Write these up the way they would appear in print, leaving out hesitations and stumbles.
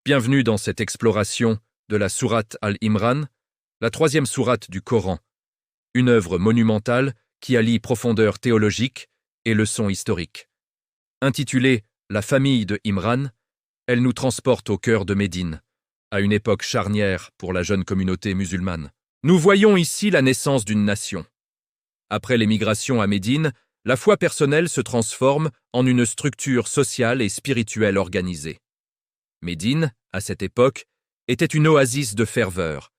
Bienvenue dans cette exploration de la sourate Al-Imran, la troisième sourate du Coran, une œuvre monumentale qui allie profondeur théologique et leçons historiques. Intitulée « La famille de Imran », elle nous transporte au cœur de Médine, à une époque charnière pour la jeune communauté musulmane. Nous voyons ici la naissance d'une nation. Après l'émigration à Médine, la foi personnelle se transforme en une structure sociale et spirituelle organisée. Médine, à cette époque, était une oasis de ferveur.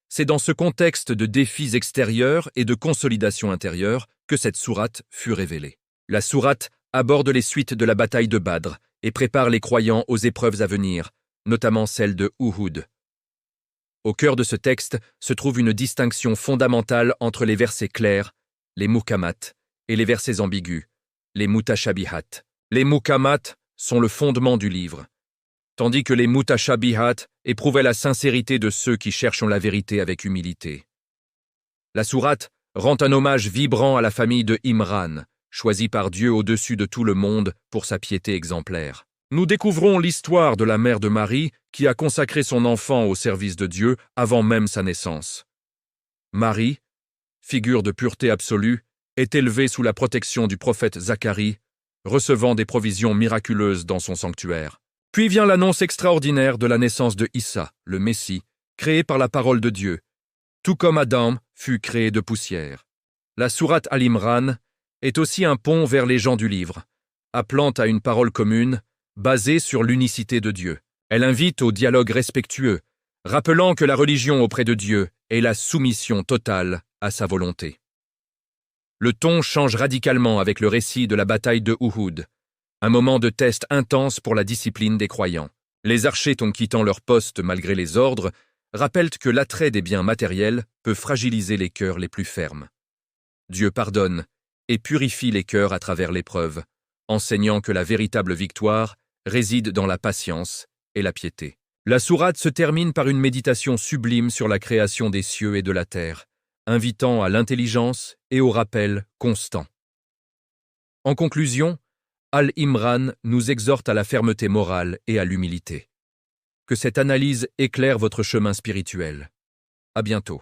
C'est dans ce contexte de défis extérieurs et de consolidation intérieure que cette sourate fut révélée. La sourate aborde les suites de la bataille de Badr et prépare les croyants aux épreuves à venir, notamment celle de Uhud. Au cœur de ce texte se trouve une distinction fondamentale entre les versets clairs, les muhkamat, et les versets ambigus, les mutashabihat. Les muhkamat sont le fondement du livre, tandis que les mutashabihat éprouvaient la sincérité de ceux qui cherchent la vérité avec humilité. La sourate rend un hommage vibrant à la famille de Imran, choisie par Dieu au-dessus de tout le monde pour sa piété exemplaire. Nous découvrons l'histoire de la mère de Marie qui a consacré son enfant au service de Dieu avant même sa naissance. Marie, figure de pureté absolue, est élevée sous la protection du prophète Zacharie, recevant des provisions miraculeuses dans son sanctuaire. Puis vient l'annonce extraordinaire de la naissance de Issa, le Messie, créé par la parole de Dieu, tout comme Adam fut créé de poussière. La sourate Al-Imran est aussi un pont vers les gens du livre, appelant à une parole commune, basée sur l'unicité de Dieu. Elle invite au dialogue respectueux, rappelant que la religion auprès de Dieu est la soumission totale à sa volonté. Le ton change radicalement avec le récit de la bataille de Uhud, un moment de test intense pour la discipline des croyants. Les archers quittant leur poste malgré les ordres rappellent que l'attrait des biens matériels peut fragiliser les cœurs les plus fermes. Dieu pardonne et purifie les cœurs à travers l'épreuve, enseignant que la véritable victoire réside dans la patience et la piété. La sourate se termine par une méditation sublime sur la création des cieux et de la terre, invitant à l'intelligence et au rappel constant. En conclusion, Al-Imran nous exhorte à la fermeté morale et à l'humilité. Que cette analyse éclaire votre chemin spirituel. À bientôt.